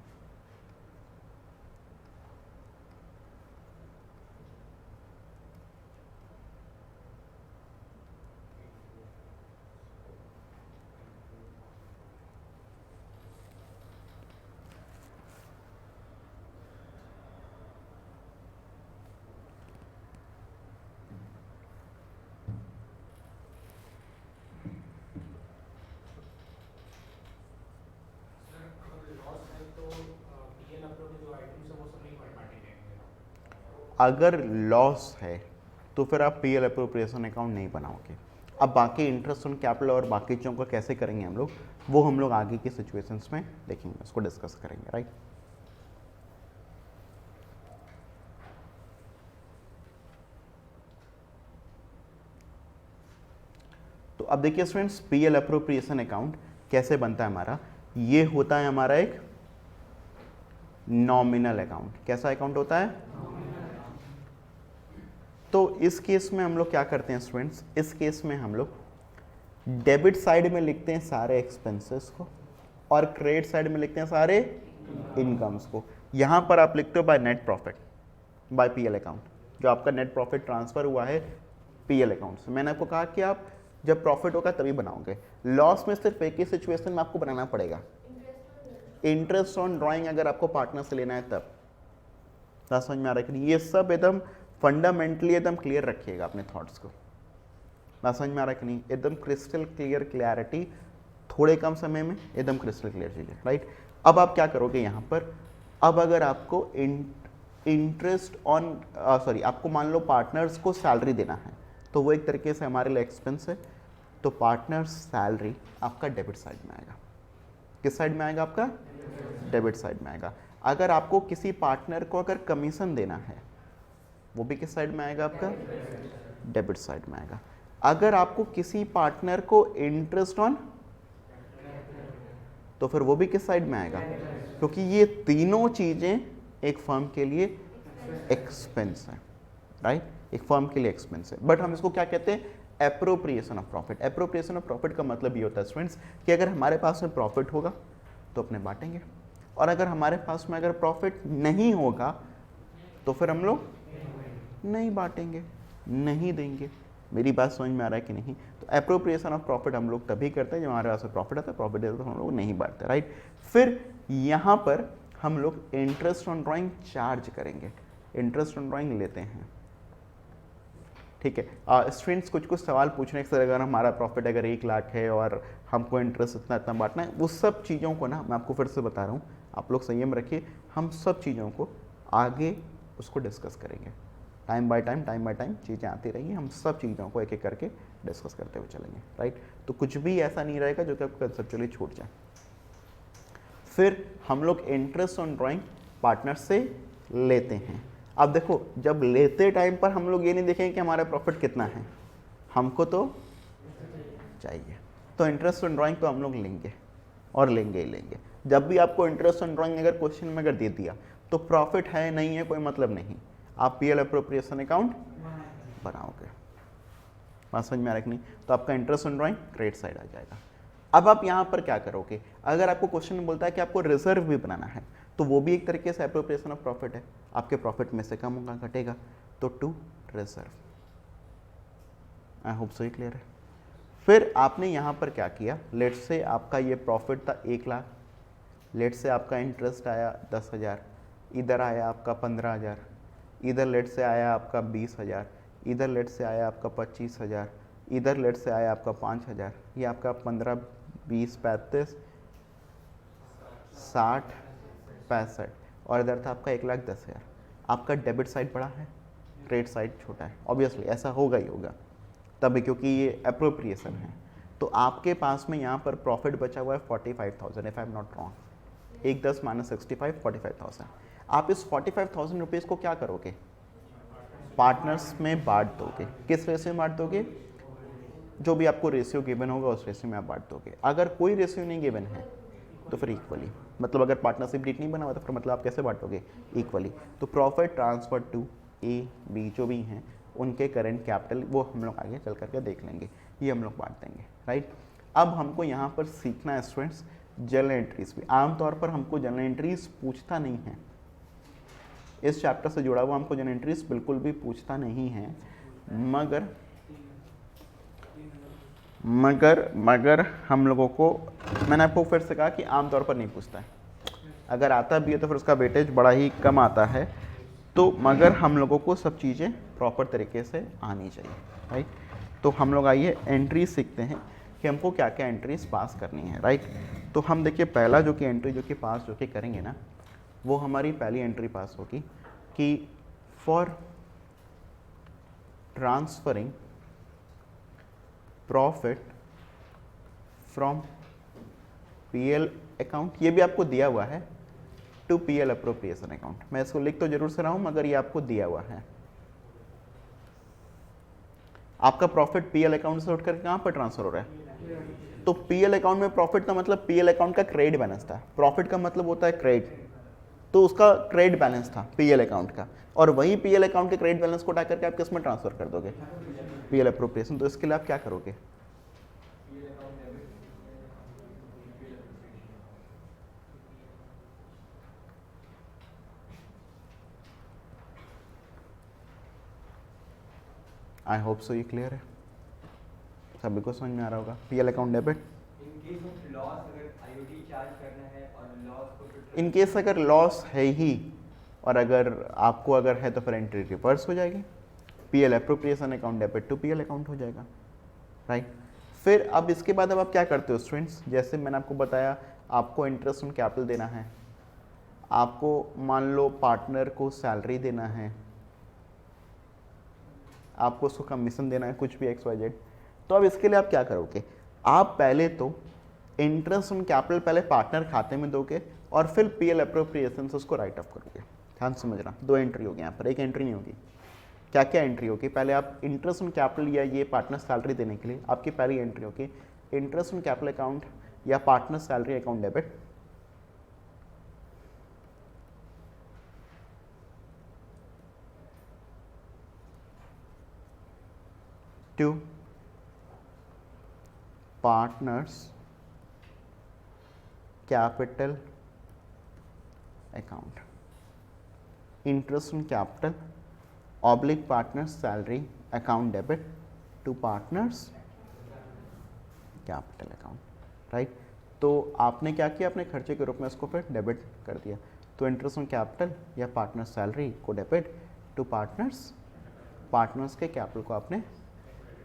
अगर लॉस है तो फिर आप पीएल एप्रोप्रिएशन अकाउंट नहीं बनाओगे। अब बाकी इंटरेस्ट ऑन कैपिटल और बाकी चीज़ों को कैसे करेंगे हम लोग, वो हम लोग आगे की सिचुएशंस में देखेंगे, उसको डिस्कस करेंगे, राइट। तो अब देखिए स्टूडेंट्स, पीएल एप्रोप्रिएशन अकाउंट कैसे बनता है हमारा। ये होता है हमारा एक नॉमिनल अकाउंट। कैसा अकाउंट होता है? तो इस केस में हम लोग क्या करते हैं स्टूडेंट्स, इस केस में हम लोग डेबिट साइड में लिखते हैं सारे एक्सपेंसेस को और क्रेडिट साइड में लिखते हैं सारे इनकम्स को। यहाँ पर आप लिखते हो by net profit, by PL account, जो आपका नेट प्रॉफिट ट्रांसफर हुआ है पीएल अकाउंट्स। मैंने आपको कहा कि आप जब प्रॉफिट होगा तभी बनाओगे, लॉस में सिर्फ एक ही सिचुएशन में आपको बनाना पड़ेगा, इंटरेस्ट ऑन ड्राइंग अगर आपको पार्टनर से लेना है तब। बात समझ में आ रहा है कि नहीं? ये सब एकदम फंडामेंटली एकदम क्लियर रखिएगा अपने थॉट्स को। बात समझ में आ रहा है कि नहीं? एकदम क्रिस्टल क्लियर, क्लैरिटी, थोड़े कम समय में एकदम क्रिस्टल क्लियर चीज़ें, राइट। अब आप क्या करोगे यहाँ पर, अब अगर आपको इंटरेस्ट ऑन सॉरी आपको मान लो पार्टनर्स को सैलरी देना है, तो वो एक तरीके से हमारे लिए एक्सपेंस है, तो पार्टनर्स सैलरी आपका डेबिट साइड में आएगा। किस साइड में आएगा? आपका डेबिट साइड में आएगा। अगर आपको किसी पार्टनर को अगर कमीशन देना है, वो भी किस साइड में आएगा? आपका डेबिट साइड में आएगा। अगर आपको किसी पार्टनर को इंटरेस्ट ऑन, तो फिर वो भी किस साइड में आएगा? क्योंकि ये तीनों चीजें एक फर्म के लिए एक्सपेंस है, राइट, एक फर्म के लिए एक्सपेंस है। बट हम इसको क्या कहते हैं? Appropriation of profit. Appropriation of profit का मतलब ये होता है स्टूडेंट्स कि अगर हमारे पास में प्रॉफिट होगा तो अपने बांटेंगे, और अगर हमारे पास में अगर प्रॉफिट नहीं होगा तो फिर हम लोग नहीं बांटेंगे, नहीं देंगे। मेरी बात समझ में आ रहा है कि नहीं? तो एप्रोप्रिएशन ऑफ प्रॉफिट हम लोग तभी करते हैं जब हमारे पास प्रॉफिट आता है, प्रॉफिट देता है तो हम लोग नहीं बांटते, राइट। फिर यहाँ पर हम लोग इंटरेस्ट ऑन ड्राइंग चार्ज करेंगे, इंटरेस्ट ऑन ड्राइंग लेते हैं, ठीक है। स्टूडेंट्स कुछ कुछ सवाल पूछने से, अगर हमारा प्रॉफिट अगर 1 लाख है और हमको इंटरेस्ट इतना इतना बांटना है, वो सब चीज़ों को ना मैं आपको फिर से बता रहा हूँ, आप लोग संयम रखिए, हम सब चीज़ों को आगे उसको डिस्कस करेंगे, टाइम बाय टाइम चीज़ें आती रहेंगी, हम सब चीज़ों को एक एक करके डिस्कस करते हुए चलेंगे, राइट। तो कुछ भी ऐसा नहीं रहेगा जो कि आपको कंसेप्चुअली छूट जाए। फिर हम लोग इंटरेस्ट ऑन ड्राइंग पार्टनर से लेते हैं। अब देखो, जब लेते टाइम पर हम लोग ये नहीं देखेंगे कि हमारा प्रॉफिट कितना है, हमको तो चाहिए, तो इंटरेस्ट ऑन ड्राइंग तो हम लोग लेंगे और लेंगे ही लेंगे। जब भी आपको इंटरेस्ट ऑन ड्राइंग अगर क्वेश्चन में अगर दे दिया तो प्रॉफिट है नहीं है कोई मतलब नहीं, आप पीएल अप्रोप्रिएशन अकाउंट बनाओगे। बात समझ में आ रहा है कि नहीं? तो आपका interest on drawing credit side आ जाएगा। अब आप यहाँ पर क्या करोगे? अगर आपको क्वेश्चन में बोलता है कि आपको रिजर्व भी बनाना है, तो वो भी एक तरीके से एप्रोप्रिएशन ऑफ प्रॉफिट है, आपके प्रॉफिट में से कम होगा, घटेगा, तो to reserve. I hope so ये क्लियर है। फिर आपने यहाँ पर क्या किया, लेट से आपका ये प्रॉफिट था 1 लाख, लेट से आपका इंटरेस्ट आया 10,000, इधर आया आपका 15,000, इधर लेट से आया आपका 20,000, इधर लेट से आया आपका 25,000, इधर लेट से आया आपका 5,000, ये आपका 15, 20, 35, 60, 65, और इधर था आपका 1,10,000। आपका डेबिट साइड बड़ा है, क्रेडिट साइड छोटा है, ऑब्वियसली ऐसा होगा ही होगा तभी, क्योंकि ये अप्रोप्रिएशन है। तो आपके पास में यहाँ पर प्रॉफिट बचा हुआ है 45,000, if I am not wrong, 1,10 - 65, 45,000। आप इस 45,000 रुपीज़ को क्या करोगे? पार्टनर्स में बांट दोगे। किस रेशियो में बांट दोगे? जो भी आपको रेशियो गिवन होगा उस रेशियो में आप बांट दोगे। अगर कोई रेशियो नहीं गिवन है तो फिर इक्वली, मतलब अगर पार्टनरशिप डीट नहीं बना हुआ तो फिर मतलब आप कैसे बांटोगे? इक्वली। तो profit transfer to A B जो भी हैं उनके करेंट कैपिटल, वो हम लोग आगे चल करके देख लेंगे, ये हम लोग बांट देंगे, राइट। अब हमको यहाँ पर सीखना है स्टूडेंट्स जर्नल एंट्रीज भी। आमतौर पर हमको जर्नल एंट्रीज पूछता नहीं है, इस चैप्टर से जुड़ा हुआ हमको जर्नल एंट्रीज बिल्कुल भी पूछता नहीं है, मगर हम लोगों को, मैंने आपको फिर से कहा कि आमतौर पर नहीं पूछता है, अगर आता भी है तो फिर उसका वेटेज बड़ा ही कम आता है, तो मगर हम लोगों को सब चीज़ें प्रॉपर तरीके से आनी चाहिए, राइट। तो हम लोग आइए एंट्रीज सीखते हैं कि हमको क्या क्या एंट्रीज पास करनी है, राइट। तो हम देखिए पहला जो कि एंट्री जो कि पास जो कि करेंगे ना, वो हमारी पहली एंट्री पास होगी कि for transferring profit from PL account, ये भी आपको दिया हुआ है, टू पीएल अप्रोप्रिएशन अकाउंट। मैं इसको लिख तो जरूर से रहा हूं मगर ये आपको दिया हुआ है। आपका प्रॉफिट पीएल अकाउंट से उठकर कहां पर ट्रांसफर हो रहा है? तो पीएल अकाउंट में प्रॉफिट का मतलब पीएल अकाउंट का क्रेडिट बैलेंस था, प्रॉफिट का मतलब होता है क्रेडिट, तो उसका क्रेडिट बैलेंस था पीएल अकाउंट का, और वही पीएल अकाउंट के क्रेडिट बैलेंस को उठा करके आप किस में ट्रांसफर कर दोगे? PL appropriation. तो इसके लिए आप क्या करोगे? आई होप सो ये क्लियर है, सभी को समझ में आ रहा होगा। PL account debit. In case अगर लॉस है ही और अगर आपको अगर है तो फिर एंट्री रिवर्स हो जाएगी, PL appropriation account debit to PL account हो जाएगा, राइट। फिर अब इसके बाद अब आप क्या करते हो स्टूडेंट्स, जैसे मैंने आपको बताया आपको इंटरेस्ट ऑन कैपिटल देना है, आपको मान लो पार्टनर को सैलरी देना है, आपको उसको कमीशन देना है, कुछ भी XYZ। तो अब इसके लिए आप क्या करोगे, आप पहले तो इंटरेस्ट ऑन कैपिटल पहले पार्टनर खाते में दोगे और फिर पीएल एप्रोप्रिएशन से उसको राइट ऑफ करोगे। ध्यान समझना, दो एंट्री होगी यहाँ पर, एक एंट्री नहीं होगी। क्या क्या एंट्री होगी, पहले आप इंटरेस्ट ऑन कैपिटल या ये पार्टनर सैलरी देने के लिए आपकी पहली एंट्री होगी इंटरेस्ट ऑन कैपिटल अकाउंट या partner salary account debit, to partners capital account, interest on capital oblique partners salary account debit to partners capital account, right. तो आपने क्या किया, अपने खर्चे के रूप में इसको फिर डेबिट कर दिया, तो इंटरेस्ट ऑन कैपिटल या पार्टनर सैलरी को डेबिट टू पार्टनर्स के कैपिटल को आपने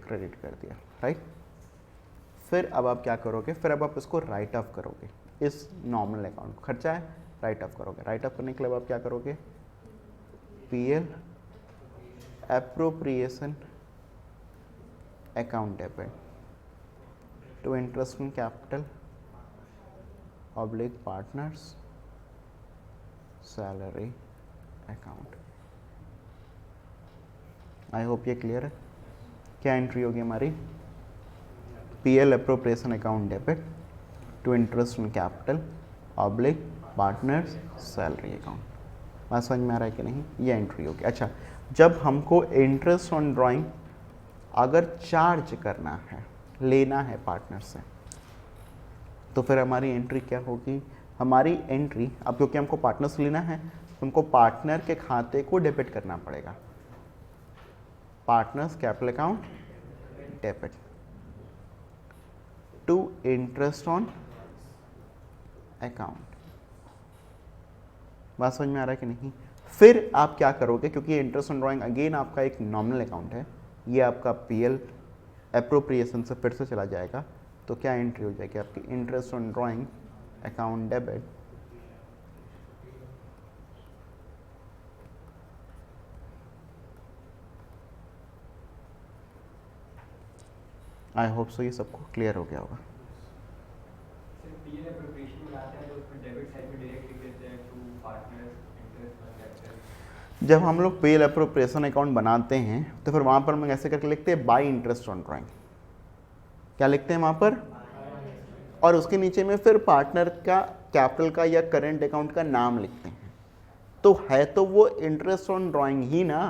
क्रेडिट कर दिया, राइट। फिर अब आप क्या करोगे, फिर अब आप इसको राइट ऑफ करोगे, इस नॉर्मल अकाउंट खर्चा है राइट ऑफ करोगे। राइट ऑफ करने के लिए आप क्या करोगे, PL appropriation account debit to interest on capital oblique partners salary account. I hope ये क्लियर है। क्या एंट्री होगी हमारी, PL appropriation account debit to interest on capital oblique partners salary account. बात समझ में आ रहा है कि नहीं, ये एंट्री होगी। अच्छा, जब हमको इंटरेस्ट ऑन ड्राइंग अगर चार्ज करना है, लेना है पार्टनर से, तो फिर हमारी एंट्री क्या होगी, हमारी एंट्री अब क्योंकि हमको पार्टनर से लेना है तो हमको पार्टनर के खाते को डेबिट करना पड़ेगा, partners capital account debit to interest on account. बात समझ में आ रहा है कि नहीं। फिर आप क्या करोगे, क्योंकि इंटरेस्ट ऑन ड्राइंग अगेन आपका एक नॉमिनल अकाउंट है, ये आपका पीएल एप्रोप्रिएशन से फिर से चला जाएगा, तो क्या एंट्री हो जाएगी आपकी, interest on drawing account debit I hope so ये सबको क्लियर हो गया होगा। जब हम लोग पीएल एप्रोप्रिएशन अकाउंट बनाते हैं तो फिर वहाँ पर हम ऐसे करके लिखते हैं बाय इंटरेस्ट ऑन ड्राइंग। क्या लिखते हैं वहाँ पर, और उसके नीचे में फिर पार्टनर का कैपिटल का या करेंट अकाउंट का नाम लिखते हैं। तो है तो वो इंटरेस्ट ऑन ड्राइंग ही ना,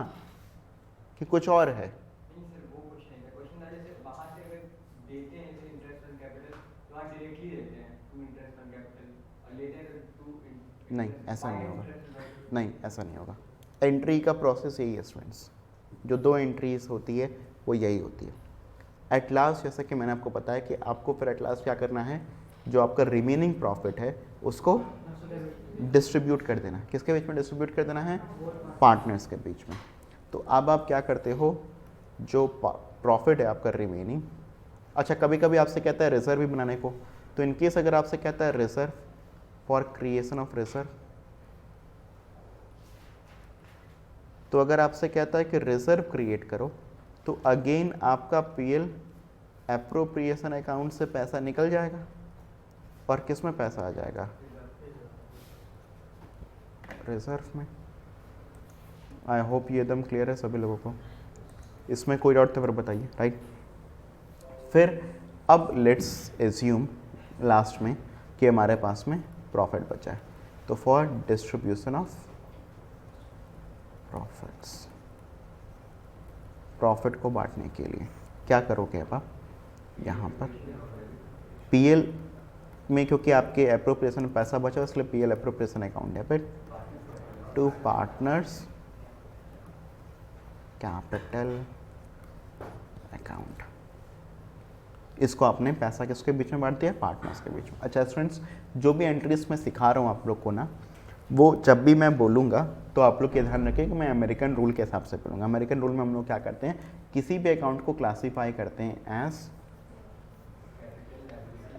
कि कुछ और है। नहीं ऐसा नहीं होगा, नहीं ऐसा नहीं होगा। एंट्री का प्रोसेस यही है स्टूडेंट्स, जो दो एंट्रीज होती है वो यही होती है। एट लास्ट जैसा कि मैंने आपको बताया कि आपको फिर एट लास्ट क्या करना है, जो आपका रिमेनिंग प्रॉफिट है उसको डिस्ट्रीब्यूट कर देना है। किसके बीच में डिस्ट्रीब्यूट कर देना है, पार्टनर्स के बीच में। तो अब आप क्या करते हो, जो प्रॉफिट है आपका रिमेनिंग, अच्छा कभी कभी आपसे कहता है रिजर्व भी बनाने को, तो इनकेस अगर आपसे कहता है reserve for creation of reserve, तो अगर आपसे कहता है कि रिजर्व क्रिएट करो, तो अगेन आपका पीएल एप्रोप्रिएशन अकाउंट से पैसा निकल जाएगा और किस में पैसा आ जाएगा, रिजर्व में। आई होप ये एकदम क्लियर है सभी लोगों को, इसमें कोई डाउट तो फिर बताइए, राइट। फिर अब लेट्स एज्यूम लास्ट में कि हमारे पास में प्रॉफिट बचा है, तो for distribution of profits, profit को बांटने के लिए क्या करोगे अब आप, यहाँ पर पीएल में क्योंकि आपके एप्रोप्रिएशन में पैसा बचा इसलिए PL appropriation account debit to partners capital account. इसको आपने पैसा किसके बीच में बांट दिया, पार्टनर्स के बीच में। अच्छा स्टूडेंट्स, जो भी एंट्रीज मैं सिखा रहा हूँ आप लोग को ना, वो जब भी मैं बोलूँगा तो आप लोग ये ध्यान रखें कि मैं अमेरिकन रूल के हिसाब से बोलूँगा। अमेरिकन रूल में हम लोग क्या करते हैं, किसी भी अकाउंट को क्लासीफाई करते हैं as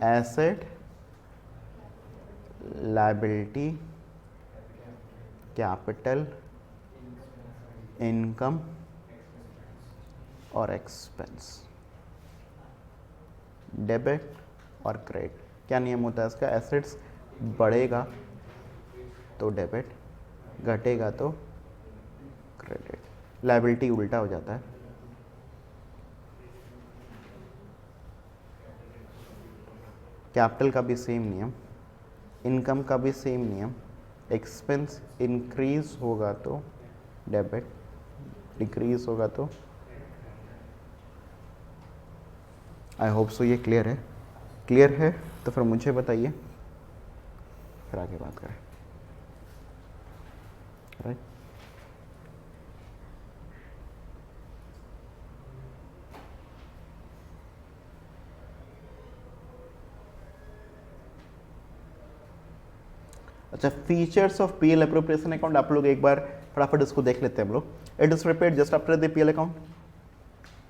asset, liability, capital, income और एक्सपेंस, डेबिट और क्रेडिट। क्या नियम होता है इसका, एसेट्स बढ़ेगा तो डेबिट, घटेगा तो क्रेडिट। लायबिलिटी उल्टा हो जाता है, कैपिटल का भी सेम नियम, इनकम का भी सेम नियम, एक्सपेंस इंक्रीज होगा तो डेबिट, डिक्रीज होगा तो। आई होप सो ये क्लियर है। क्लियर है तो फिर मुझे बताइए, फिर आगे बात करें। राइट, अच्छा, features of PL appropriation account आप लोग एक बार फटाफट इसको देख लेते हैं हम लोग। It is prepared just after the PL account,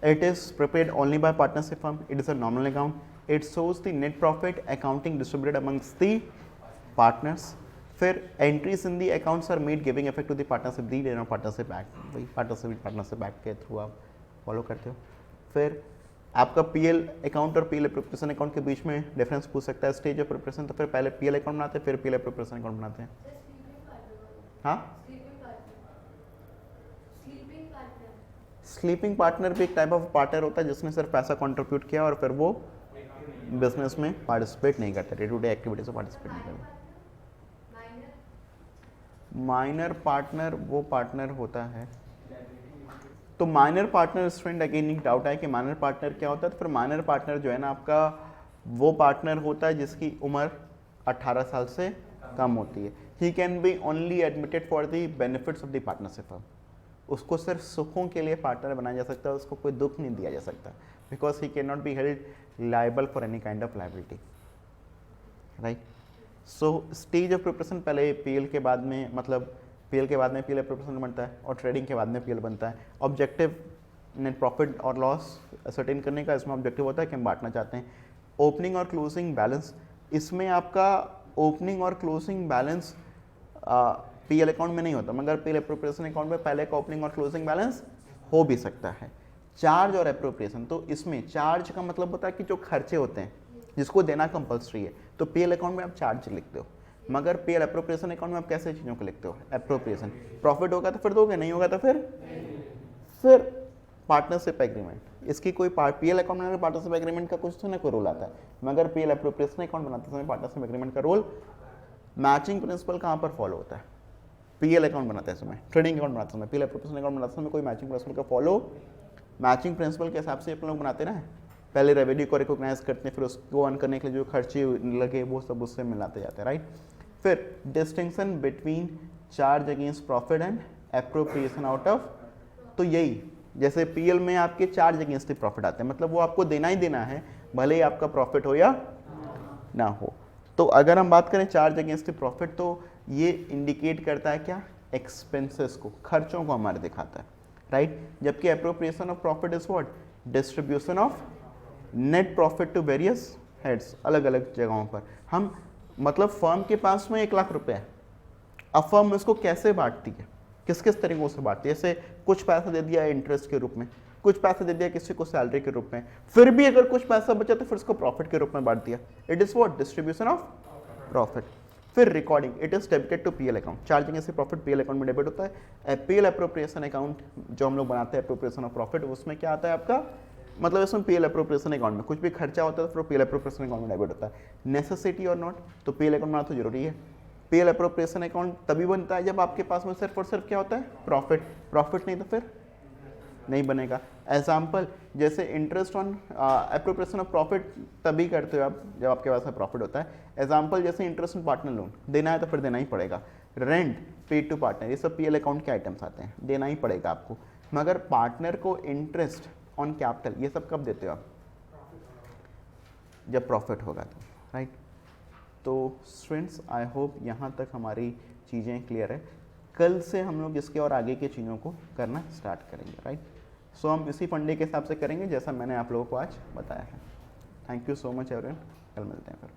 it is prepared only by partnership firm, it is a nominal account, it shows the net profit accounting distributed amongst the partners। फिर entries in the accounts are made giving effect to the partnership deed and partnership act, वही partnership act के थ्रू आप फॉलो करते हो। फिर आपका पीएल अकाउंट और पीएल एप्रोप्रिएशन अकाउंट के बीच में डिफरेंस पूछ सकता है, स्टेज ऑफ प्रिपरेशन। तो फिर पहले पीएल अकाउंट बनाते हैं, फिर पीएल एप्रोप्रिएशन अकाउंट बनाते हैं। हाँ, स्लीपिंग पार्टनर भी एक टाइप ऑफ पार्टनर होता है जिसने सिर्फ पैसा कंट्रीब्यूट किया और फिर वो बिजनेस में पार्टिसिपेट नहीं करता, डे टू डे एक्टिविटीज में पार्टिसिपेट नहीं करता। माइनर पार्टनर वो पार्टनर होता है, तो माइनर पार्टनर स्टूडेंट अगेन एक डाउट है कि माइनर पार्टनर क्या होता है। तो फिर माइनर पार्टनर जो है ना आपका, वो पार्टनर होता है जिसकी उम्र 18 साल से कम होती है। He can be only admitted for the benefits of the partnership firm. उसको सिर्फ सुखों के लिए पार्टनर बनाया जा सकता है, उसको कोई दुख नहीं दिया जा सकता, because he can not be held liable for any kind of liability. Right, so stage of preparation पहले पीएल के बाद में, मतलब पीएल के बाद में पीएल प्रिपरेशन बनता है और ट्रेडिंग के बाद में पीएल बनता है। ऑब्जेक्टिव नेट प्रॉफिट और लॉस सर्टेन करने का इसमें ऑब्जेक्टिव होता है कि हम बांटना चाहते हैं। ओपनिंग और क्लोजिंग बैलेंस, इसमें आपका ओपनिंग और क्लोजिंग बैलेंस पीएल अकाउंट में नहीं होता, मगर पीएल एप्रोप्रिएशन अकाउंट में पहले का ओपनिंग और क्लोजिंग बैलेंस हो भी सकता है। चार्ज और एप्रोप्रिएशन, तो इसमें चार्ज का मतलब होता है कि जो खर्चे होते हैं जिसको देना कंपलसरी है, तो पीएल अकाउंट में आप चार्ज लिखते हो, मगर पीएल एप्रोप्रिएशन अकाउंट में आप कैसे चीज़ों को लिखते हो, एप्रोप्रिएशन। प्रॉफिट होगा तो फिर दोगे, नहीं होगा तो फिर पार्टनरशिप एग्रीमेंट। इसकी कोई पीएल अकाउंट बनाने पार्टनरशिप एग्रीमेंट का कुछ तो ना कोई रूल आता है, मगर पीएल एप्रोप्रिएशन अकाउंट बनाते समय पार्टनरशिप एग्रीमेंट का रूल। मैचिंग प्रिंसिपल कहाँ पर फॉलो होता है, पीएल अकाउंट बनाते समय, ट्रेडिंग अकाउंट बनाते समय, पीएल एप्रोप्रिएशन अकाउंट बनाते समय कोई मैचिंग प्रिंसिपल का फॉलो, मैचिंग प्रिंसिपल के हिसाब से अपन लोग बनाते ना, पहले रेवेन्यू को रिकॉग्नाइज करते हैं, फिर उसको अर्न करने के लिए जो खर्चे लगे वो सब उससे मिलाते जाते हैं। राइट, फिर distinction between charge against profit and appropriation out of, तो यही जैसे पीएल में आपके चार्ज अगेंस्ट प्रॉफिट आते हैं, मतलब वो आपको देना ही देना है, भले ही आपका प्रॉफिट हो या ना हो। तो अगर हम बात करें चार्ज अगेंस्ट प्रॉफिट, तो ये इंडिकेट करता है क्या, एक्सपेंसेस को, खर्चों को हमारे दिखाता है। राइट, जबकि appropriation of profit is what, distribution of net profit to various heads, अलग अलग जगहों पर। हम मतलब फर्म के पास में 1 लाख रुपए है, अब फर्म उसको कैसे बांटती है, किस किस तरीकों से बांटती है। जैसे कुछ पैसा दे दिया इंटरेस्ट के रूप में, कुछ पैसा दे दिया किसी को सैलरी के रूप में, फिर भी अगर कुछ पैसा बचा तो फिर उसको प्रॉफिट के रूप में बांट दिया। It is what, distribution of profit. फिर recording, it is debited to PL account, charging ऐसे प्रॉफिट पीएल अकाउंट में डेबिट होता है। पीएल एप्रोप्रिएशन अकाउंट जो हम लोग बनाते हैं, एप्रोप्रिएशन ऑफ प्रॉफिट, उसमें क्या आता है आपका, मतलब इसमें पीएल एप्रोप्रिएशन अकाउंट में कुछ भी खर्चा होता है तो फिर पीएल एप्रोप्रिएशन अकाउंट में डेबिट होता है। नेसेसिटी और नॉट, तो पीएल अकाउंट बनाना तो जरूरी है। पीएल एप्रोप्रिएशन अकाउंट तभी बनता है जब आपके पास में सिर्फ और सिर्फ क्या होता है, प्रॉफिट। प्रॉफिट नहीं तो फिर नहीं बनेगा। एग्जाम्पल, जैसे interest on appropriation of profit तभी करते हो आप जब आपके पास में प्रॉफिट होता है। एग्जाम्पल, जैसे इंटरेस्ट ऑन पार्टनर लोन, देना है तो फिर देना ही पड़ेगा। रेंट, पेड टू पार्टनर, ये सब पीएल अकाउंट के आइटम्स आते हैं, देना ही पड़ेगा आपको। मगर पार्टनर को इंटरेस्ट ऑन कैपिटल, ये सब कब देते हो आप? जब प्रॉफिट होगा तो, राइट। तो स्टूडेंट्स आई होप यहाँ तक हमारी चीज़ें क्लियर है। कल से हम लोग इसके और आगे की चीज़ों को करना स्टार्ट करेंगे, राइट। सो हम इसी फंडे के हिसाब से करेंगे जैसा मैंने आप लोगों को आज बताया है। Thank you so much everyone, कल मिलते हैं फिर।